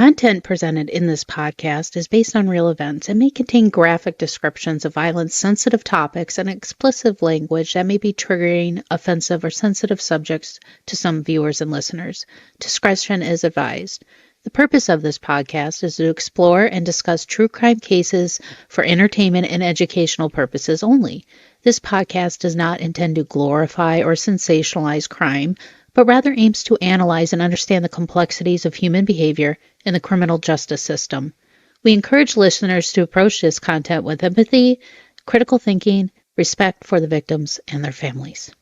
content presented in this podcast is based on real events and may contain graphic descriptions of violence, sensitive topics, and explicit language that may be triggering, offensive, or sensitive subjects to some viewers and listeners. Discretion is advised. The purpose of this podcast is to explore and discuss true crime cases for entertainment and educational purposes only. This podcast does not intend to glorify or sensationalize crime, but rather aims to analyze and understand the complexities of human behavior in the criminal justice system. We encourage listeners to approach this content with empathy, critical thinking, respect for the victims and their families.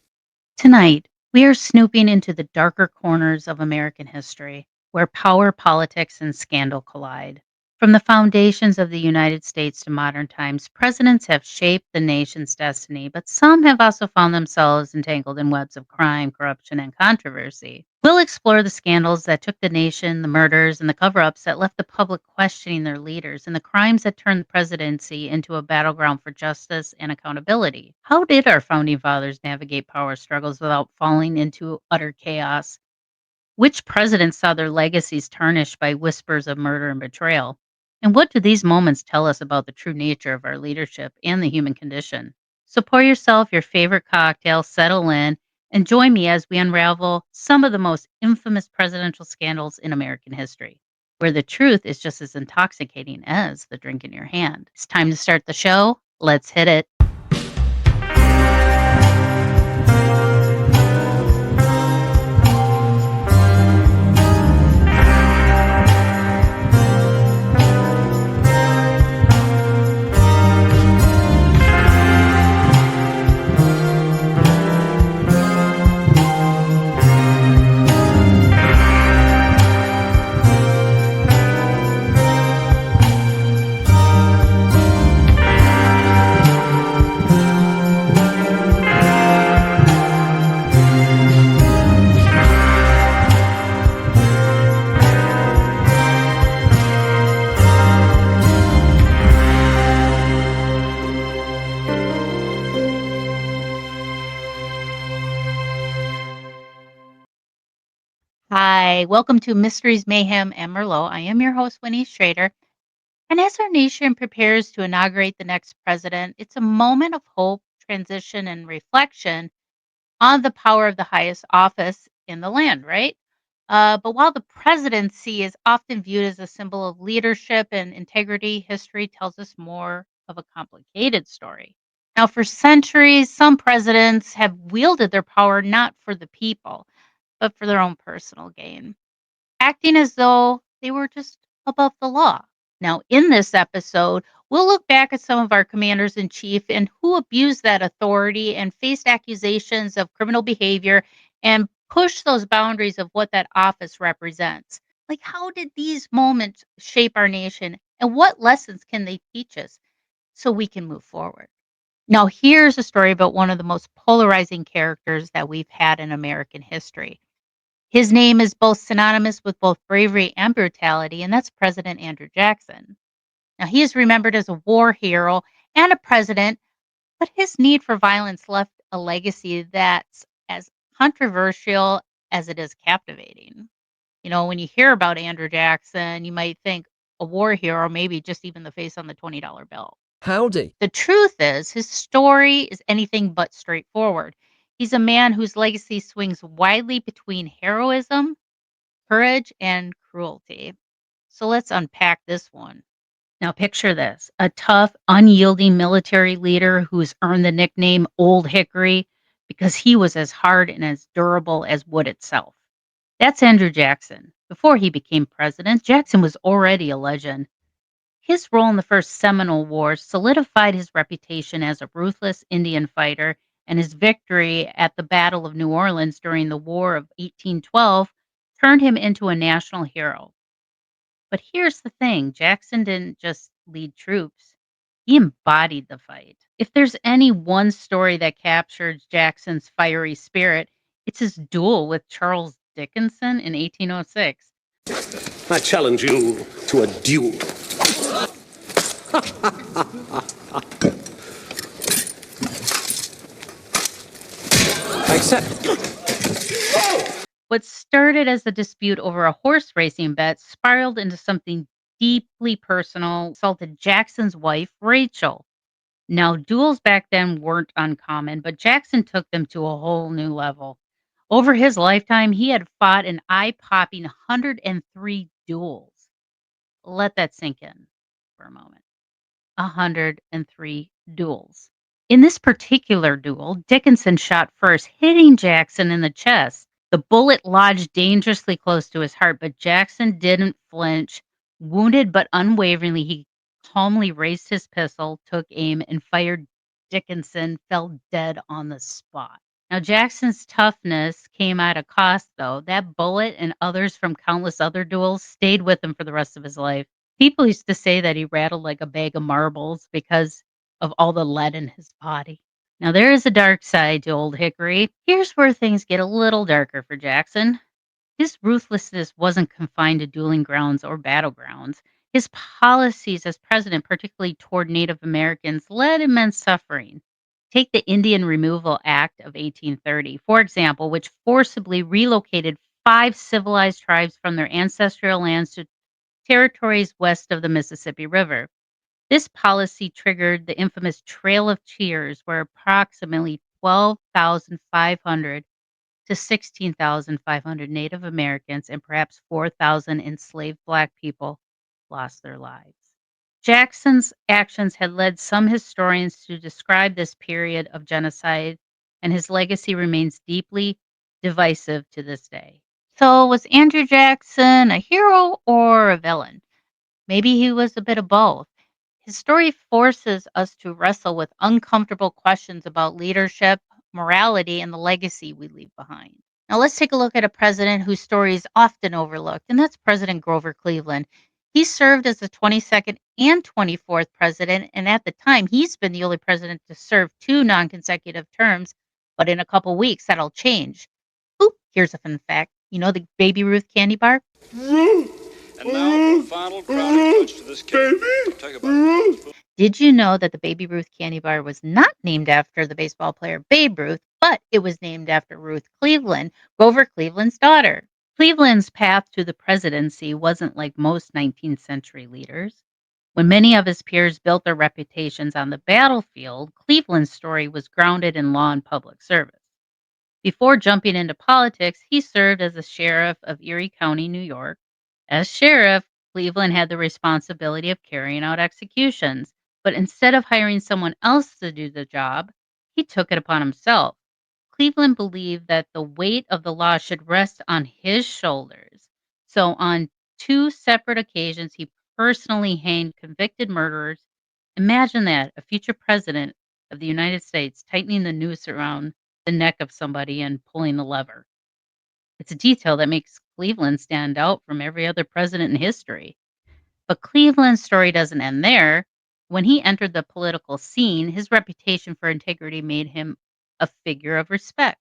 Tonight, we are snooping into the darker corners of American history, where power, politics, and scandal collide. From the foundations of the United States to modern times, presidents have shaped the nation's destiny, but some have also found themselves entangled in webs of crime, corruption, and controversy. We'll explore the scandals that took the nation, the murders, and the cover-ups that left the public questioning their leaders, and the crimes that turned the presidency into a battleground for justice and accountability. How did our founding fathers navigate power struggles without falling into utter chaos? Which presidents saw their legacies tarnished by whispers of murder and betrayal? And what do these moments tell us about the true nature of our leadership and the human condition? So pour yourself your favorite cocktail, settle in, and join me as we unravel some of the most infamous presidential scandals in American history, where the truth is just as intoxicating as the drink in your hand. It's time to start the show. Let's hit it. Hi, welcome to Mysteries, Mayhem, and Merlot. I am your host, Winnie Schrader. And as our nation prepares to inaugurate the next president, it's a moment of hope, transition, and reflection on the power of the highest office in the land, right? But while the presidency is often viewed as a symbol of leadership and integrity, history tells us more of a complicated story. Now, for centuries, some presidents have wielded their power not for the people, but for their own personal gain, acting as though they were just above the law. Now, in this episode, we'll look back at some of our commanders in chief and who abused that authority and faced accusations of criminal behavior and pushed those boundaries of what that office represents. Like, how did these moments shape our nation and what lessons can they teach us so we can move forward? Now, here's a story about one of the most polarizing characters that we've had in American history. His name is both synonymous with both bravery and brutality, and that's President Andrew Jackson. Now, he is remembered as a war hero and a president, but his need for violence left a legacy that's as controversial as it is captivating. You know, when you hear about Andrew Jackson, you might think a war hero, maybe just even the face on the $20 bill. Howdy. The truth is, his story is anything but straightforward. He's a man whose legacy swings widely between heroism, courage, and cruelty. So let's unpack this one. Now, picture this: a tough, unyielding military leader who's earned the nickname Old Hickory because he was as hard and as durable as wood itself. That's Andrew Jackson. Before he became president, Jackson was already a legend. His role in the First Seminole War solidified his reputation as a ruthless Indian fighter, and his victory at the Battle of New Orleans during the War of 1812 turned him into a national hero. But here's the thing: Jackson didn't just lead troops, he embodied the fight. If there's any one story that captures Jackson's fiery spirit, it's his duel with Charles Dickinson in 1806. I challenge you to a duel. I accept. What started as a dispute over a horse racing bet spiraled into something deeply personal, assaulted Jackson's wife, Rachel. Now, duels back then weren't uncommon, but Jackson took them to a whole new level. Over his lifetime, he had fought an eye popping 103 duels. Let that sink in for a moment. 103 duels. In this particular duel, Dickinson shot first, hitting Jackson in the chest. The bullet lodged dangerously close to his heart, but Jackson didn't flinch. Wounded but unwaveringly, he calmly raised his pistol, took aim, and fired. Dickinson fell dead on the spot. Now, Jackson's toughness came at a cost, though. That bullet and others from countless other duels stayed with him for the rest of his life. People used to say that he rattled like a bag of marbles because of all the lead in his body. Now, there is a dark side to Old Hickory. Here's where things get a little darker for Jackson. His ruthlessness wasn't confined to dueling grounds or battlegrounds. His policies as president, particularly toward Native Americans, led immense suffering. Take the Indian Removal Act of 1830, for example, which forcibly relocated 5 civilized tribes from their ancestral lands to territories west of the Mississippi River. This policy triggered the infamous Trail of Tears, where approximately 12,500 to 16,500 Native Americans and perhaps 4,000 enslaved Black people lost their lives. Jackson's actions had led some historians to describe this period of genocide, and his legacy remains deeply divisive to this day. So, was Andrew Jackson a hero or a villain? Maybe he was a bit of both. His story forces us to wrestle with uncomfortable questions about leadership, morality, and the legacy we leave behind. Now, let's take a look at a president whose story is often overlooked, and that's President Grover Cleveland. He served as the 22nd and 24th president, and at the time, he's been the only president to serve 2 non-consecutive terms, but in a couple weeks, that'll change. Ooh, here's a fun fact. You know the Baby Ruth candy bar? And now for the final crowning touch to this case. Take about Did you know that the Baby Ruth candy bar was not named after the baseball player Babe Ruth, but it was named after Ruth Cleveland, Grover Cleveland's daughter? Cleveland's path to the presidency wasn't like most 19th century leaders. When many of his peers built their reputations on the battlefield, Cleveland's story was grounded in law and public service. Before jumping into politics, he served as the sheriff of Erie County, New York. As sheriff, Cleveland had the responsibility of carrying out executions, but instead of hiring someone else to do the job, he took it upon himself. Cleveland believed that the weight of the law should rest on his shoulders. So, on 2 separate occasions, he personally hanged convicted murderers. Imagine that, a future president of the United States tightening the noose around the neck of somebody and pulling the lever. It's a detail that makes Cleveland stand out from every other president in history. But Cleveland's story doesn't end there. When he entered the political scene, his reputation for integrity made him a figure of respect.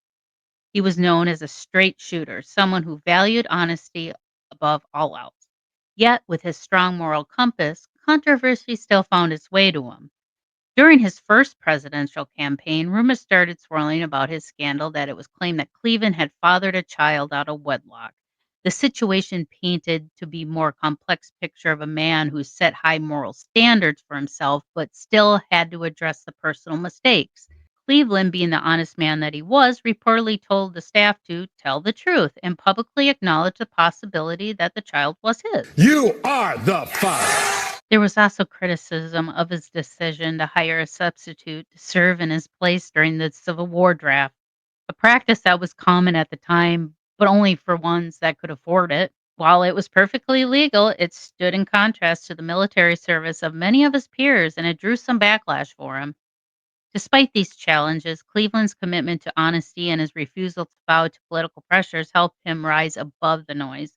He was known as a straight shooter, someone who valued honesty above all else. Yet, with his strong moral compass, controversy still found its way to him. During his first presidential campaign, rumors started swirling about his scandal that it was claimed that Cleveland had fathered a child out of wedlock. The situation painted to be more complex picture of a man who set high moral standards for himself but still had to address the personal mistakes. Cleveland, being the honest man that he was, reportedly told the staff to tell the truth and publicly acknowledge the possibility that the child was his. You are the father. There was also criticism of his decision to hire a substitute to serve in his place during the Civil War draft, a practice that was common at the time, but only for ones that could afford it. While it was perfectly legal, it stood in contrast to the military service of many of his peers, and it drew some backlash for him. Despite these challenges, Cleveland's commitment to honesty and his refusal to bow to political pressures helped him rise above the noise.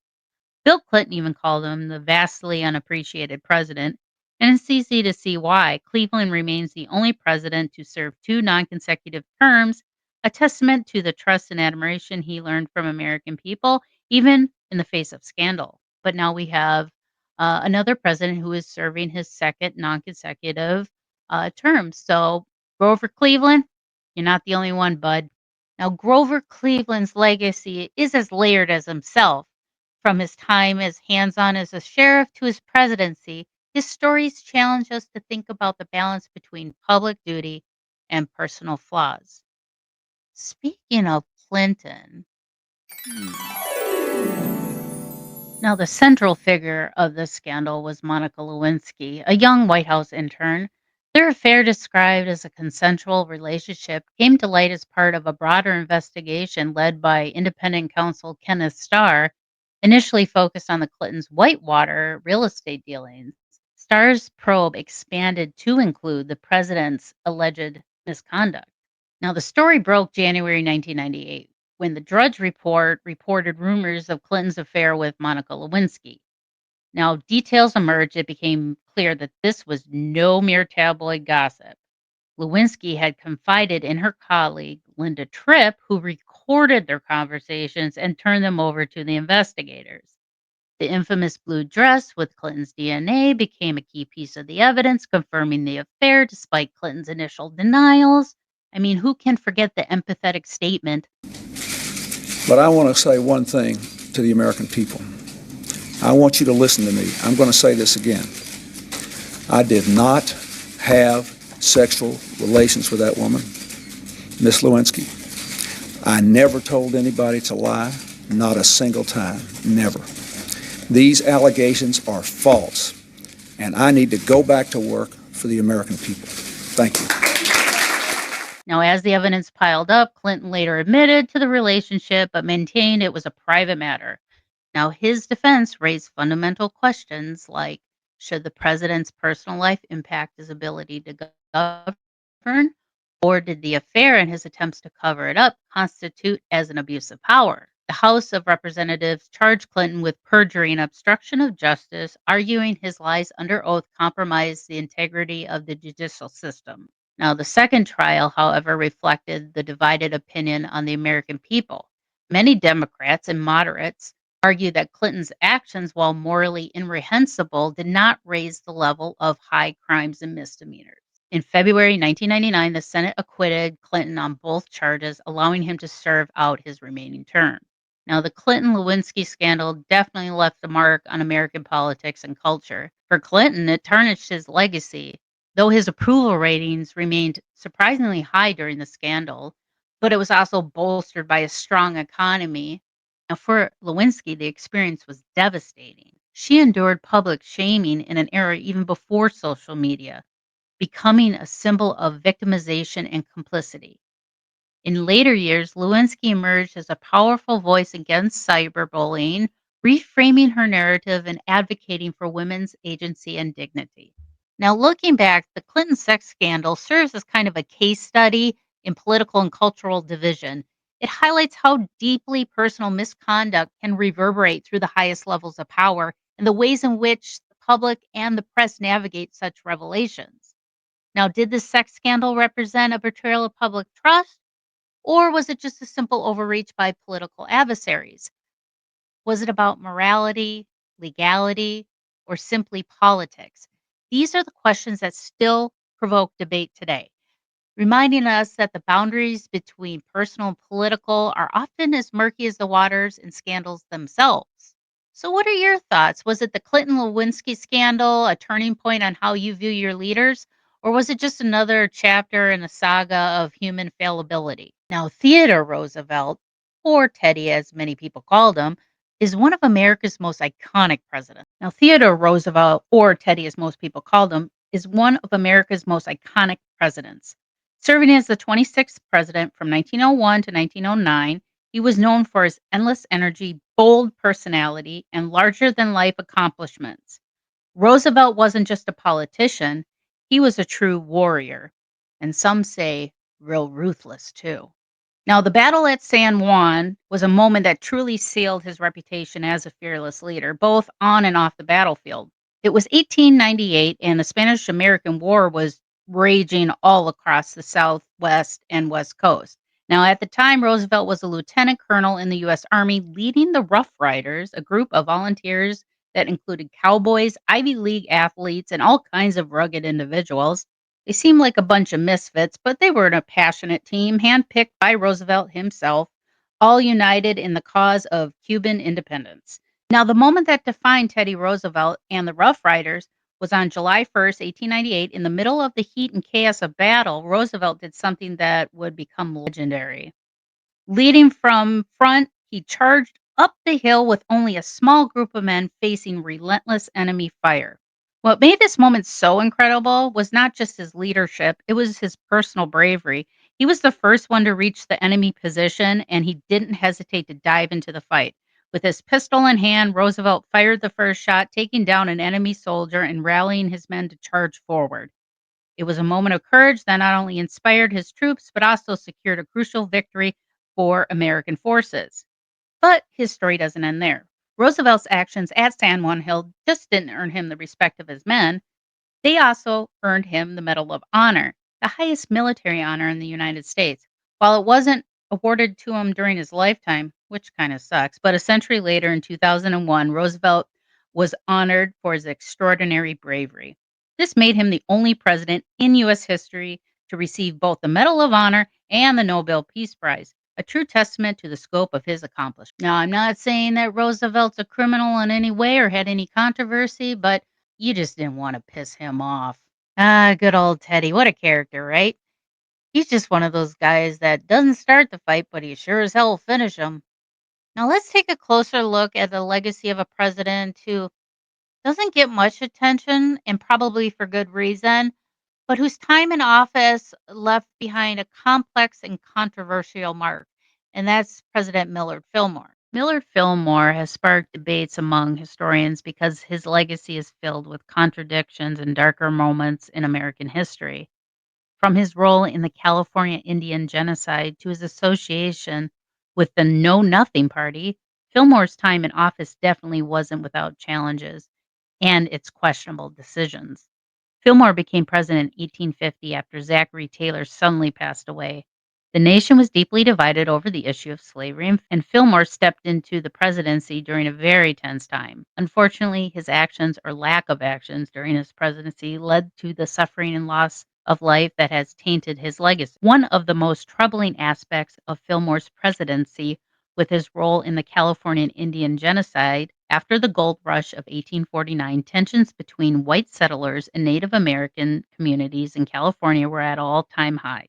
Bill Clinton even called him the vastly unappreciated president, and it's easy to see why. Cleveland remains the only president to serve 2 non-consecutive terms, a testament to the trust and admiration he learned from American people, even in the face of scandal. But now we have another president who is serving his second non-consecutive term. So, Grover Cleveland, you're not the only one, bud. Now, Grover Cleveland's legacy is as layered as himself. From his time as hands-on as a sheriff to his presidency, his stories challenge us to think about the balance between public duty and personal flaws. Speaking of Clinton, now the central figure of this scandal was Monica Lewinsky, a young White House intern. Their affair, described as a consensual relationship, came to light as part of a broader investigation led by independent counsel Kenneth Starr, initially focused on the Clintons' Whitewater real estate dealings. Starr's probe expanded to include the president's alleged misconduct. Now, the story broke January 1998 when the Drudge Report reported rumors of Clinton's affair with Monica Lewinsky. Now, details emerged. It became clear that this was no mere tabloid gossip. Lewinsky had confided in her colleague, Linda Tripp, who recorded their conversations and turned them over to the investigators. The infamous blue dress with Clinton's DNA became a key piece of the evidence, confirming the affair despite Clinton's initial denials. I mean, who can forget the empathetic statement? But I want to say one thing to the American people. I want you to listen to me. I'm going to say this again. I did not have sexual relations with that woman, Miss Lewinsky. I never told anybody to lie, not a single time, never. These allegations are false, and I need to go back to work for the American people. Thank you. Now, as the evidence piled up, Clinton later admitted to the relationship, but maintained it was a private matter. Now, his defense raised fundamental questions like, should the president's personal life impact his ability to govern, or did the affair and his attempts to cover it up constitute as an abuse of power? The House of Representatives charged Clinton with perjury and obstruction of justice, arguing his lies under oath compromised the integrity of the judicial system. Now, the second trial, however, reflected the divided opinion on the American people. Many Democrats and moderates argued that Clinton's actions, while morally reprehensible, did not raise the level of high crimes and misdemeanors. In February 1999, the Senate acquitted Clinton on both charges, allowing him to serve out his remaining term. Now, the Clinton-Lewinsky scandal definitely left a mark on American politics and culture. For Clinton, it tarnished his legacy, though his approval ratings remained surprisingly high during the scandal, but it was also bolstered by a strong economy. Now, for Lewinsky, the experience was devastating. She endured public shaming in an era even before social media, becoming a symbol of victimization and complicity. In later years, Lewinsky emerged as a powerful voice against cyberbullying, reframing her narrative and advocating for women's agency and dignity. Now, looking back, the Clinton sex scandal serves as kind of a case study in political and cultural division. It highlights how deeply personal misconduct can reverberate through the highest levels of power and the ways in which the public and the press navigate such revelations. Now, did the sex scandal represent a betrayal of public trust, or was it just a simple overreach by political adversaries? Was it about morality, legality, or simply politics? These are the questions that still provoke debate today, reminding us that the boundaries between personal and political are often as murky as the waters in scandals themselves. So, what are your thoughts? Was it the Clinton Lewinsky scandal a turning point on how you view your leaders? Or was it just another chapter in a saga of human fallibility? Now, Theodore Roosevelt, or Teddy as many people called him, is one of America's most iconic presidents. Now, Theodore Roosevelt, or Teddy as most people called him, is one of America's most iconic presidents. Serving as the 26th president from 1901 to 1909, he was known for his endless energy, bold personality, and larger-than-life accomplishments. Roosevelt wasn't just a politician, he was a true warrior, and some say real ruthless too. Now, the battle at San Juan was a moment that truly sealed his reputation as a fearless leader, both on and off the battlefield. It was 1898, and the Spanish-American War was raging all across the Southwest and West Coast. Now, at the time, Roosevelt was a lieutenant colonel in the U.S. Army, leading the Rough Riders, a group of volunteers that included cowboys, Ivy League athletes, and all kinds of rugged individuals. They seemed like a bunch of misfits, but they were a passionate team handpicked by Roosevelt himself, all united in the cause of Cuban independence. Now, the moment that defined Teddy Roosevelt and the Rough Riders was on July 1st, 1898. In the middle of the heat and chaos of battle, Roosevelt did something that would become legendary. Leading from front, he charged up the hill with only a small group of men facing relentless enemy fire. What made this moment so incredible was not just his leadership, it was his personal bravery. He was the first one to reach the enemy position, and he didn't hesitate to dive into the fight. With his pistol in hand, Roosevelt fired the first shot, taking down an enemy soldier and rallying his men to charge forward. It was a moment of courage that not only inspired his troops, but also secured a crucial victory for American forces. But his story doesn't end there. Roosevelt's actions at San Juan Hill just didn't earn him the respect of his men. They also earned him the Medal of Honor, the highest military honor in the United States. While it wasn't awarded to him during his lifetime, which kind of sucks, but a century later in 2001, Roosevelt was honored for his extraordinary bravery. This made him the only president in U.S. history to receive both the Medal of Honor and the Nobel Peace Prize, a true testament to the scope of his accomplishment. Now, I'm not saying that Roosevelt's a criminal in any way or had any controversy, but you just didn't want to piss him off. Ah, good old Teddy. What a character, right? He's just one of those guys that doesn't start the fight, but he sure as hell will finish him. Now, let's take a closer look at the legacy of a president who doesn't get much attention, and probably for good reason, but whose time in office left behind a complex and controversial mark, and that's President Millard Fillmore. Millard Fillmore has sparked debates among historians because his legacy is filled with contradictions and darker moments in American history. From his role in the California Indian genocide to his association with the Know Nothing Party, Fillmore's time in office definitely wasn't without challenges and its questionable decisions. Fillmore became president in 1850 after Zachary Taylor suddenly passed away. The nation was deeply divided over the issue of slavery, and Fillmore stepped into the presidency during a very tense time. Unfortunately, his actions or lack of actions during his presidency led to the suffering and loss of life that has tainted his legacy. One of the most troubling aspects of Fillmore's presidency with his role in the Californian Indian genocide. After the gold rush of 1849, tensions between white settlers and Native American communities in California were at all-time high.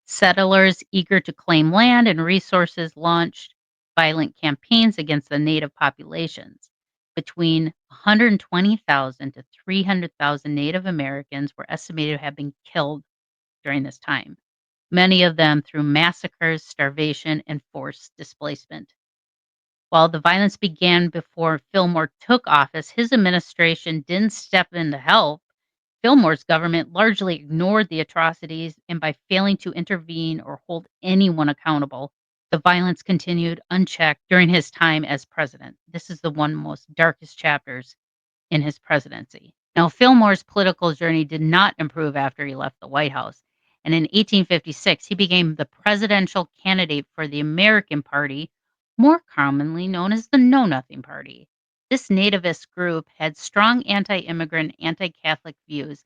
Settlers eager to claim land and resources launched violent campaigns against the native populations. Between 120,000 to 300,000 Native Americans were estimated to have been killed during this time, many of them through massacres, starvation, and forced displacement. While the violence began before Fillmore took office, his administration didn't step in to help. Fillmore's government largely ignored the atrocities, and by failing to intervene or hold anyone accountable, the violence continued unchecked during his time as president. This is the one most darkest chapters in his presidency. Now, Fillmore's political journey did not improve after he left the White House, and in 1856 he became the presidential candidate for the American Party, more commonly known as the Know Nothing Party. This nativist group had strong anti-immigrant, anti-Catholic views,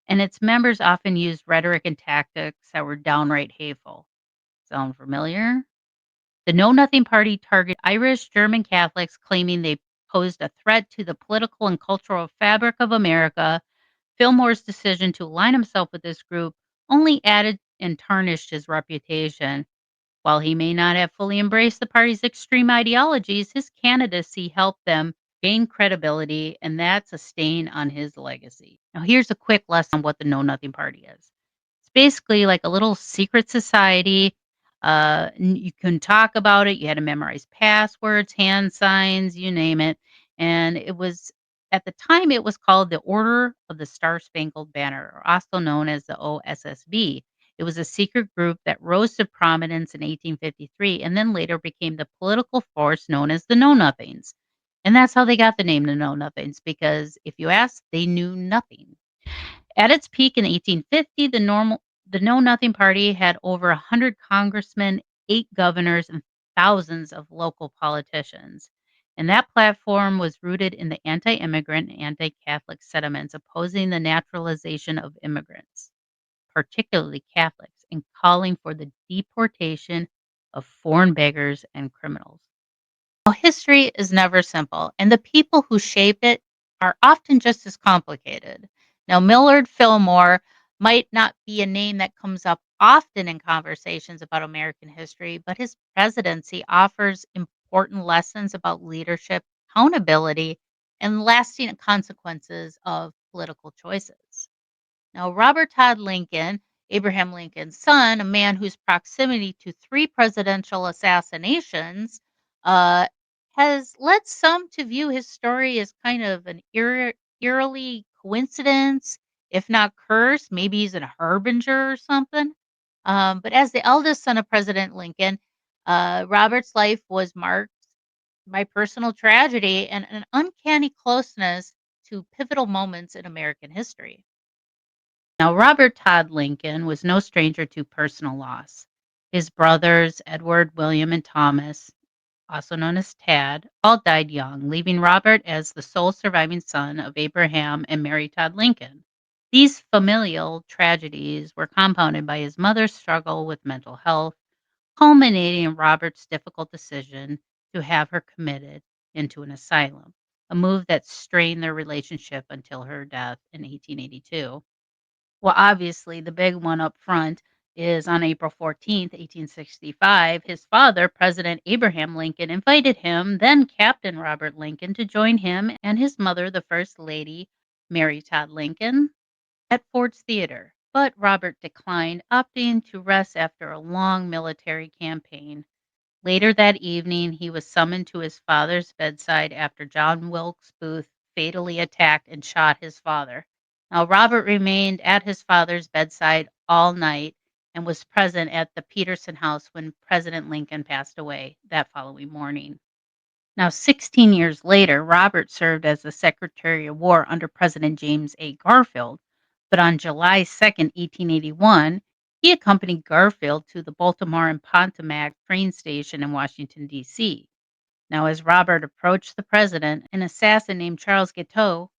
and its members often used rhetoric and tactics that were downright hateful. Sound familiar? The Know Nothing Party targeted Irish German Catholics, claiming they posed a threat to the political and cultural fabric of America. Fillmore's decision to align himself with this group only added and tarnished his reputation. While he may not have fully embraced the party's extreme ideologies, his candidacy helped them gain credibility, and that's a stain on his legacy. Now, here's a quick lesson on what the Know Nothing Party is. It's basically like a little secret society. You can talk about it. You had to memorize passwords, hand signs, you name it. And it was, at the time, it was called the Order of the Star Spangled Banner, or also known as the OSSB. It was a secret group that rose to prominence in 1853 and then later became the political force known as the Know Nothings. And that's how they got the name the Know Nothings, because if you asked, they knew nothing. At its peak in 1850, the Know Nothing Party had over 100 congressmen, 8 governors, and thousands of local politicians. And that platform was rooted in the anti-immigrant and anti-Catholic sentiments opposing the naturalization of immigrants. particularly Catholics, and calling for the deportation of foreign beggars and criminals. Now, history is never simple, and the people who shape it are often just as complicated. Now, Millard Fillmore might not be a name that comes up often in conversations about American history, but his presidency offers important lessons about leadership, accountability, and lasting consequences of political choices. Now, Robert Todd Lincoln, Abraham Lincoln's son, a man whose proximity to three presidential assassinations uh, has led some to view his story as kind of an eerily coincidence, if not curse. Maybe he's a harbinger or something. But as the eldest son of President Lincoln, Robert's life was marked by personal tragedy and an uncanny closeness to pivotal moments in American history. Now, Robert Todd Lincoln was no stranger to personal loss. His brothers, Edward, William, and Thomas, also known as Tad, all died young, leaving Robert as the sole surviving son of Abraham and Mary Todd Lincoln. These familial tragedies were compounded by his mother's struggle with mental health, culminating in Robert's difficult decision to have her committed into an asylum, a move that strained their relationship until her death in 1882. Well, obviously, the big one up front is on April 14th, 1865. His father, President Abraham Lincoln, invited him, then Captain Robert Lincoln, to join him and his mother, the First Lady, Mary Todd Lincoln, at Ford's Theater. But Robert declined, opting to rest after a long military campaign. Later that evening, he was summoned to his father's bedside after John Wilkes Booth fatally attacked and shot his father. Now, Robert remained at his father's bedside all night and was present at the Peterson House when President Lincoln passed away that following morning. Now, 16 years later, Robert served as the Secretary of War under President James A. Garfield. But on July 2nd, 1881, he accompanied Garfield to the Baltimore and Potomac train station in Washington, D.C. Now, as Robert approached the president, an assassin named Charles Guiteau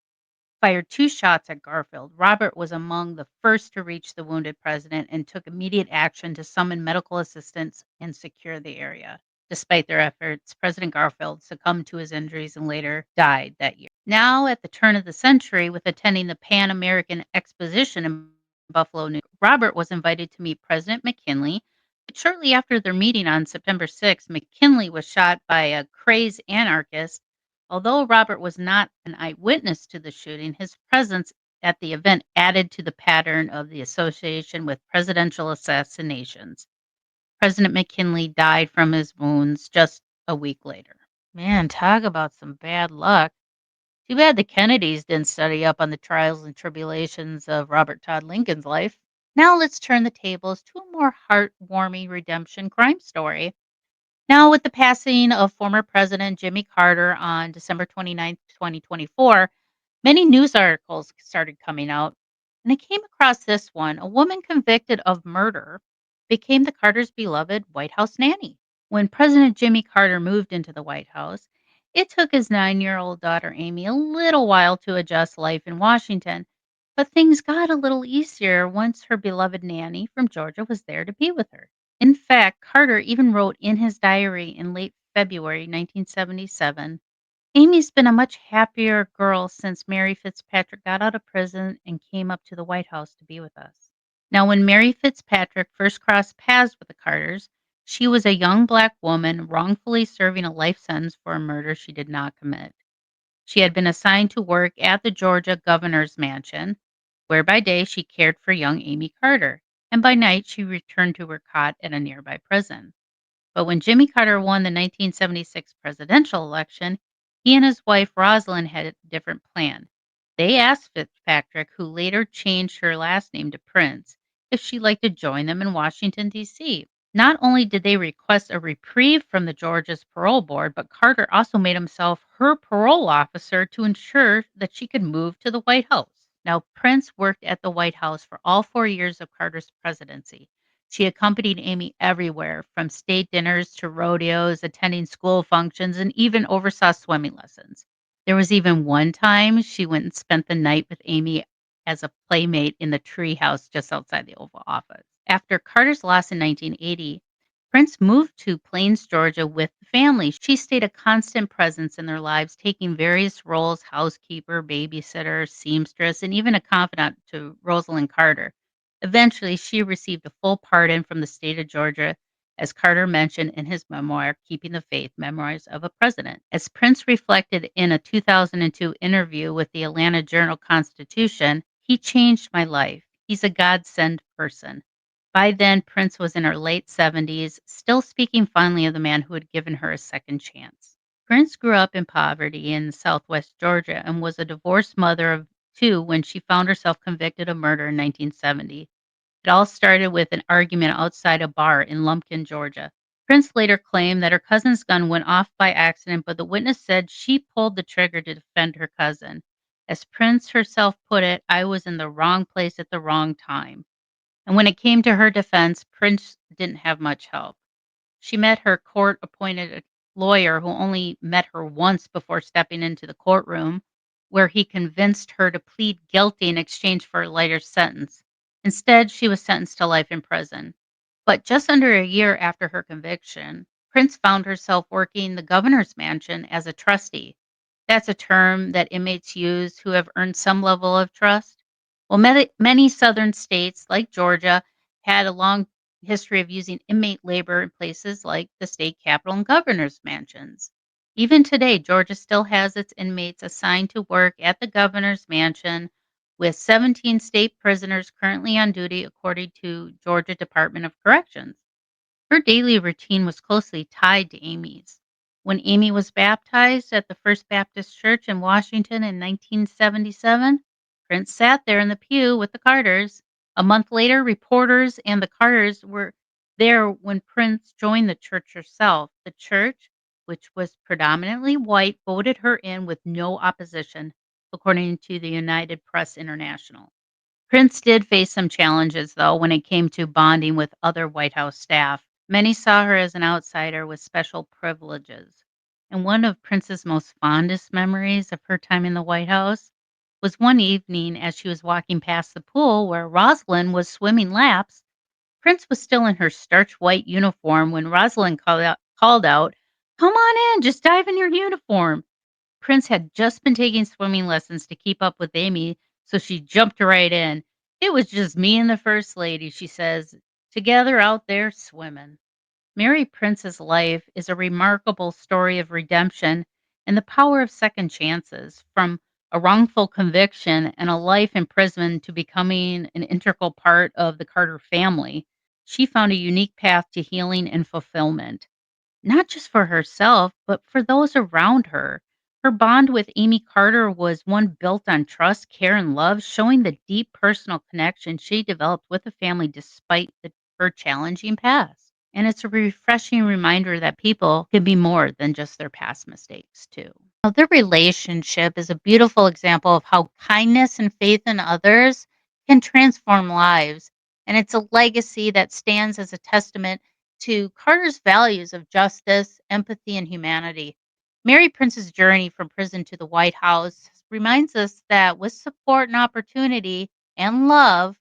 fired two shots at Garfield. Robert was among the first to reach the wounded president and took immediate action to summon medical assistance and secure the area. Despite their efforts, President Garfield succumbed to his injuries and later died that year. Now, at the turn of the century, with attending the Pan American Exposition in Buffalo, New York, Robert was invited to meet President McKinley. But shortly after their meeting on September 6th, McKinley was shot by a crazed anarchist. Although Robert was not an eyewitness to the shooting, his presence at the event added to the pattern of the association with presidential assassinations. President McKinley died from his wounds just a week later. Man, talk about some bad luck. Too bad the Kennedys didn't study up on the trials and tribulations of Robert Todd Lincoln's life. Now let's turn the tables to a more heartwarming redemption crime story. Now, with the passing of former President Jimmy Carter on December 29th, 2024, many news articles started coming out. And I came across this one. A woman convicted of murder became the Carter's beloved White House nanny. When President Jimmy Carter moved into the White House, it took his 9-year-old daughter Amy a little while to adjust life in Washington. But things got a little easier once her beloved nanny from Georgia was there to be with her. In fact, Carter even wrote in his diary in late February 1977, Amy's been a much happier girl since Mary Fitzpatrick got out of prison and came up to the White House to be with us. Now, when Mary Fitzpatrick first crossed paths with the Carters, she was a young black woman wrongfully serving a life sentence for a murder she did not commit. She had been assigned to work at the Georgia governor's mansion, where by day she cared for young Amy Carter, and by night she returned to her cot at a nearby prison. But when Jimmy Carter won the 1976 presidential election, he and his wife Rosalind had a different plan. They asked Fitzpatrick, who later changed her last name to Prince, if she'd like to join them in Washington, D.C. Not only did they request a reprieve from the Georgia's parole board, but Carter also made himself her parole officer to ensure that she could move to the White House. Now, Prince worked at the White House for all 4 years of Carter's presidency. She accompanied Amy everywhere, from state dinners to rodeos, attending school functions, and even oversaw swimming lessons. There was even one time she went and spent the night with Amy as a playmate in the treehouse just outside the Oval Office. After Carter's loss in 1980, Prince moved to Plains, Georgia with the family. She stayed a constant presence in their lives, taking various roles: housekeeper, babysitter, seamstress, and even a confidant to Rosalind Carter. Eventually, she received a full pardon from the state of Georgia, as Carter mentioned in his memoir, Keeping the Faith: Memoirs of a President. As Prince reflected in a 2002 interview with the Atlanta Journal-Constitution, "He changed my life. He's a godsend person." By then, Prince was in her late 70s, still speaking fondly of the man who had given her a second chance. Prince grew up in poverty in southwest Georgia and was a divorced mother of two when she found herself convicted of murder in 1970. It all started with an argument outside a bar in Lumpkin, Georgia. Prince later claimed that her cousin's gun went off by accident, but the witness said she pulled the trigger to defend her cousin. As Prince herself put it, "I was in the wrong place at the wrong time." And when it came to her defense, Prince didn't have much help. She met her court appointed lawyer, who only met her once before stepping into the courtroom, where he convinced her to plead guilty in exchange for a lighter sentence. Instead, she was sentenced to life in prison. But just under a year after her conviction, Prince found herself working the governor's mansion as a trustee. That's a term that inmates use who have earned some level of trust. Well, many southern states, like Georgia, had a long history of using inmate labor in places like the state capitol and governor's mansions. Even today, Georgia still has its inmates assigned to work at the governor's mansion, with 17 state prisoners currently on duty, according to Georgia Department of Corrections. Her daily routine was closely tied to Amy's. When Amy was baptized at the First Baptist Church in Washington in 1977, Prince sat there in the pew with the Carters. A month later, reporters and the Carters were there when Prince joined the church herself. The church, which was predominantly white, voted her in with no opposition, according to the United Press International. Prince did face some challenges, though, when it came to bonding with other White House staff. Many saw her as an outsider with special privileges. And one of Prince's most fondest memories of her time in the White House was one evening as she was walking past the pool where Rosalind was swimming laps. Prince was still in her starch white uniform when Rosalind called out, "Come on in, just dive in your uniform." Prince had just been taking swimming lessons to keep up with Amy, so she jumped right in. "It was just me and the First Lady," she says, "together out there swimming." Mary Prince's life is a remarkable story of redemption and the power of second chances, from a wrongful conviction and a life in prison to becoming an integral part of the Carter family. She found a unique path to healing and fulfillment, not just for herself, but for those around her. Her bond with Amy Carter was one built on trust, care, and love, showing the deep personal connection she developed with the family despite her challenging past. And it's a refreshing reminder that people can be more than just their past mistakes, too. Now, their relationship is a beautiful example of how kindness and faith in others can transform lives. And it's a legacy that stands as a testament to Carter's values of justice, empathy, and humanity. Mary Prince's journey from prison to the White House reminds us that with support and opportunity and love,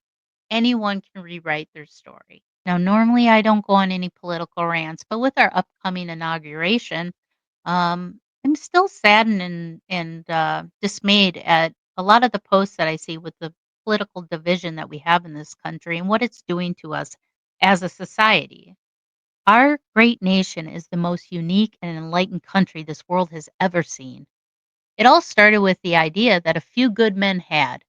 anyone can rewrite their story. Now, normally I don't go on any political rants, but with our upcoming inauguration, I'm still saddened and dismayed at a lot of the posts that I see with the political division that we have in this country and what it's doing to us as a society. Our great nation is the most unique and enlightened country this world has ever seen. It all started with the idea that a few good men had,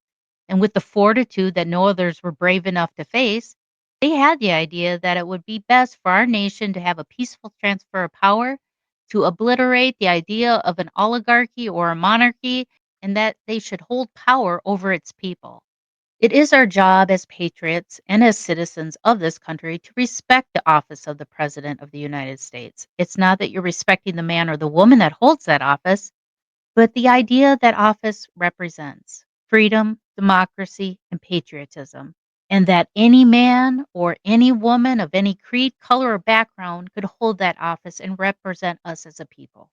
and with the fortitude that no others were brave enough to face, they had the idea that it would be best for our nation to have a peaceful transfer of power, to obliterate the idea of an oligarchy or a monarchy, and that they should hold power over its people. It is our job as patriots and as citizens of this country to respect the office of the President of the United States. It's not that you're respecting the man or the woman that holds that office, but the idea that office represents freedom, democracy, and patriotism, and that any man or any woman of any creed, color, or background could hold that office and represent us as a people.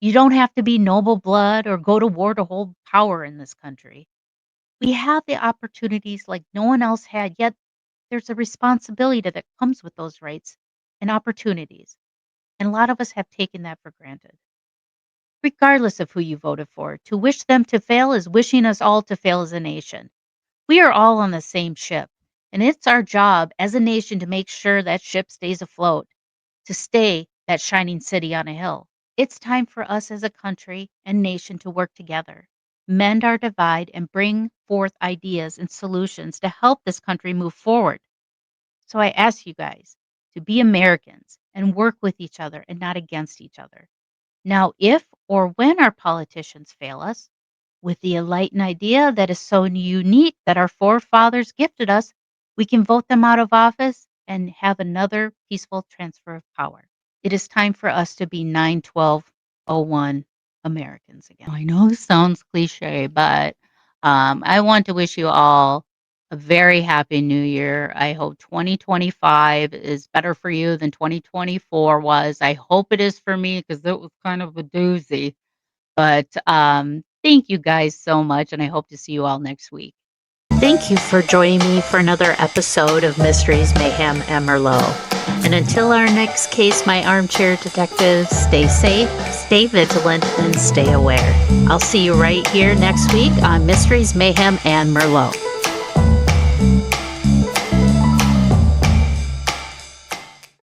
You don't have to be noble blood or go to war to hold power in this country. We have the opportunities like no one else had, yet there's a responsibility that comes with those rights and opportunities. And a lot of us have taken that for granted. Regardless of who you voted for, to wish them to fail is wishing us all to fail as a nation. We are all on the same ship, and it's our job as a nation to make sure that ship stays afloat, to stay that shining city on a hill. It's time for us as a country and nation to work together, mend our divide, and bring forth ideas and solutions to help this country move forward. So I ask you guys to be Americans and work with each other and not against each other. Now, if or when our politicians fail us, with the enlightened idea that is so unique that our forefathers gifted us, we can vote them out of office and have another peaceful transfer of power. It is time for us to be 9/12/01 Americans again. I know this sounds cliche, but I want to wish you all a very happy new year. I hope 2025 is better for you than 2024 was. I hope it is for me because it was kind of a doozy. But thank you guys so much, and I hope to see you all next week. Thank you for joining me for another episode of Mysteries, Mayhem, and Merlot. And until our next case, my armchair detectives, stay safe, stay vigilant, and stay aware. I'll see you right here next week on Mysteries, Mayhem, and Merlot.